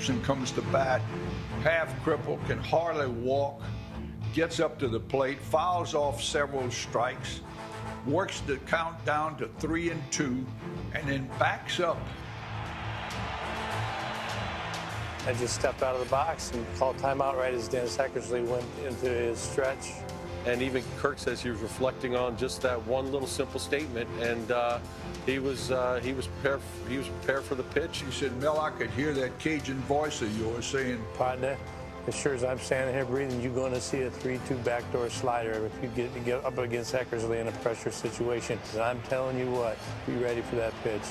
Dickerson comes to bat, half crippled, can hardly walk, gets up to the plate, fouls off several strikes, works the count down to 3-2, and then backs up. I just stepped out of the box and called timeout right as Dennis Eckersley went into his stretch. And even Kirk says he was reflecting on just that one little simple statement, and he was prepared. He was prepared for the pitch. He said, "Mel, I could hear that Cajun voice of yours saying, partner, as sure as I'm standing here breathing, you're going to see a 3-2 backdoor slider if you get up against Eckersley in a pressure situation. And I'm telling you what, be ready for that pitch."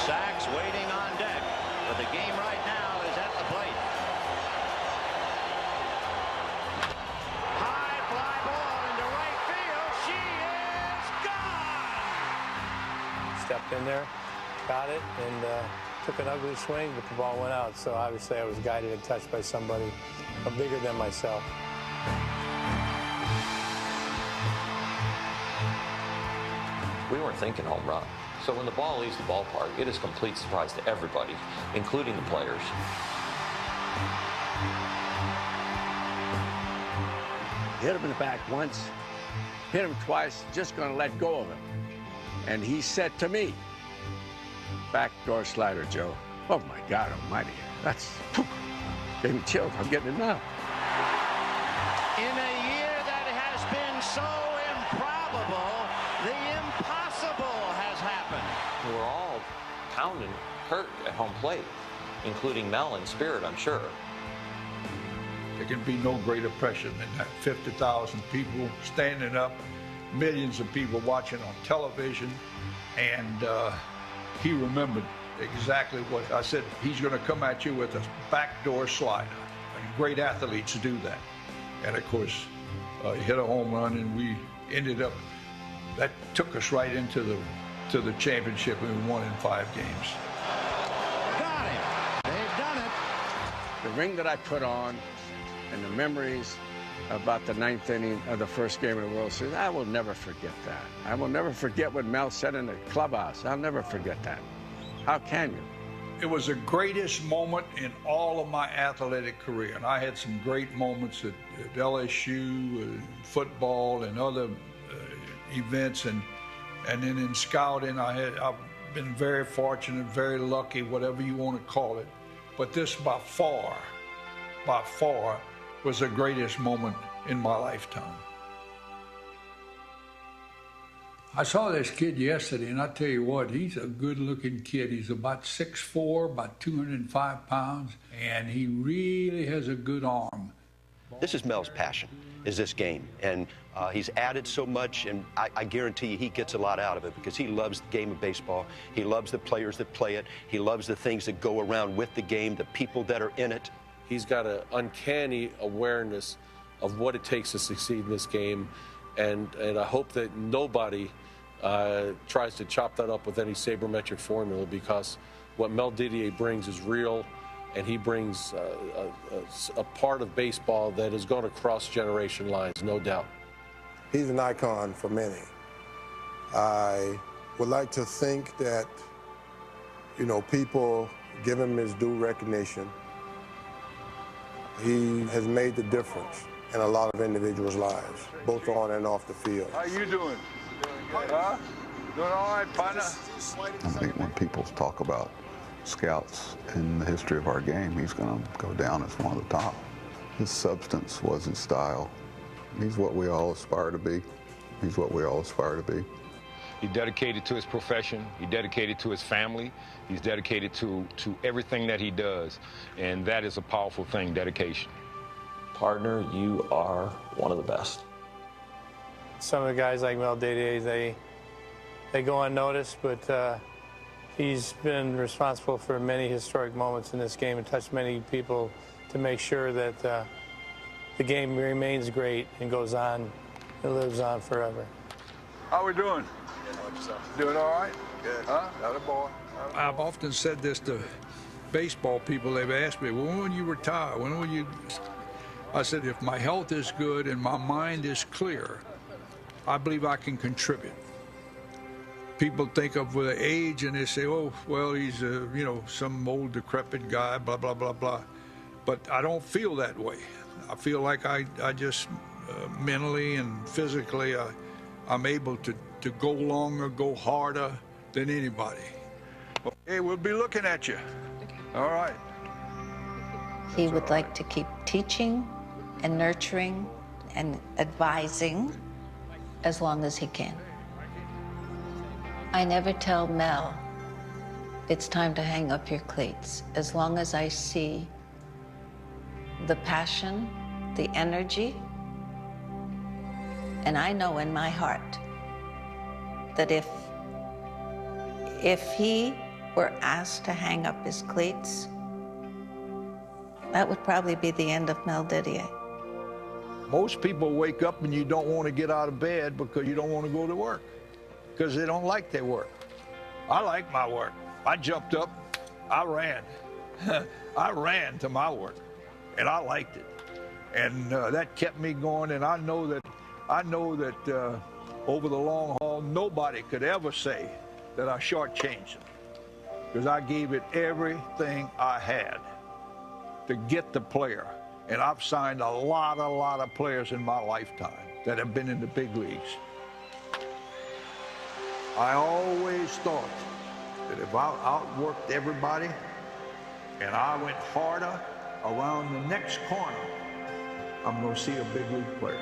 Sachs waiting on deck, but the game right now is at the plate. High fly ball into right field. She is gone. Stepped in there, got it, and took an ugly swing, but the ball went out. So obviously I was guided and touched by somebody bigger than myself. We weren't thinking home run. So when the ball leaves the ballpark, it is a complete surprise to everybody, including the players. Hit him in the back once, hit him twice, just going to let go of him. And he said to me, "Backdoor slider, Joe." Oh, my God almighty. That's, gave me chills. I'm getting it now. In a year that has been so improbable, the impossible has happened. We're all pounding Kirk at home plate, including Mel in spirit, I'm sure. There can be no greater pressure than that. 50,000 people standing up, millions of people watching on television, and he remembered exactly what I said. He's going to come at you with a backdoor slider. And great athletes do that. And of course, he hit a home run, and we ended up. That took us right into the championship, and we won in 5 games. Got him. They've done it. The ring that I put on and the memories about the 9th inning of the first game of the World Series, I will never forget that. I will never forget what Mel said in the clubhouse. I'll never forget that. How can you? It was the greatest moment in all of my athletic career, and I had some great moments at LSU, football, and other events, and then in scouting, I've been very fortunate, very lucky, whatever you want to call it. But this by far, was the greatest moment in my lifetime. I saw this kid yesterday, and I tell you what, he's a good-looking kid. He's about 6'4", about 205 pounds, and he really has a good arm. This is Mel's passion, is this game. And he's added so much, and I guarantee you he gets a lot out of it because he loves the game of baseball. He loves the players that play it. He loves the things that go around with the game, the people that are in it. He's got an uncanny awareness of what it takes to succeed in this game, and I hope that nobody tries to chop that up with any sabermetric formula, because what Mel Didier brings is real, and he brings a part of baseball that is going to cross generation lines, no doubt. He's an icon for many. I would like to think that, people give him his due recognition. He has made the difference in a lot of individuals' lives, both on and off the field. How you doing? Huh? Doing all right, partner? I think when people talk about scouts in the history of our game, he's going to go down as one of the top. His substance was his style. He's what we all aspire to be. He's what we all aspire to be. He's dedicated to his profession. He's dedicated to his family. He's dedicated to everything that he does. And that is a powerful thing, dedication. Partner, you are one of the best. Some of the guys like Mel Didier, they go unnoticed, but he's been responsible for many historic moments in this game and touched many people to make sure that the game remains great and goes on and lives on forever. How we doing? Doing all right? Good. Huh? Atta boy. I've often said this to baseball people. They've asked me, well, when will you retire? When will you? I said, if my health is good and my mind is clear, I believe I can contribute. people think of with age and they say, oh, well, he's some old decrepit guy, blah, blah, blah, blah. But I don't feel that way. I feel like I just mentally and physically, I'm able to go longer, go harder than anybody. Okay, we'll be looking at you. All right. He would like to keep teaching and nurturing and advising as long as he can. I never tell Mel, it's time to hang up your cleats. As long as I see the passion, the energy, and I know in my heart that if he were asked to hang up his cleats, that would probably be the end of Mel Didier. Most people wake up and you don't want to get out of bed because you don't want to go to work, because they don't like their work. I like my work. I jumped up, I ran. I ran to my work, and I liked it. And that kept me going, and I know that over the long haul, nobody could ever say that I shortchanged them, because I gave it everything I had to get the player. And I've signed a lot of players in my lifetime that have been in the big leagues. I always thought that if I outworked everybody and I went harder around the next corner, I'm going to see a big league player.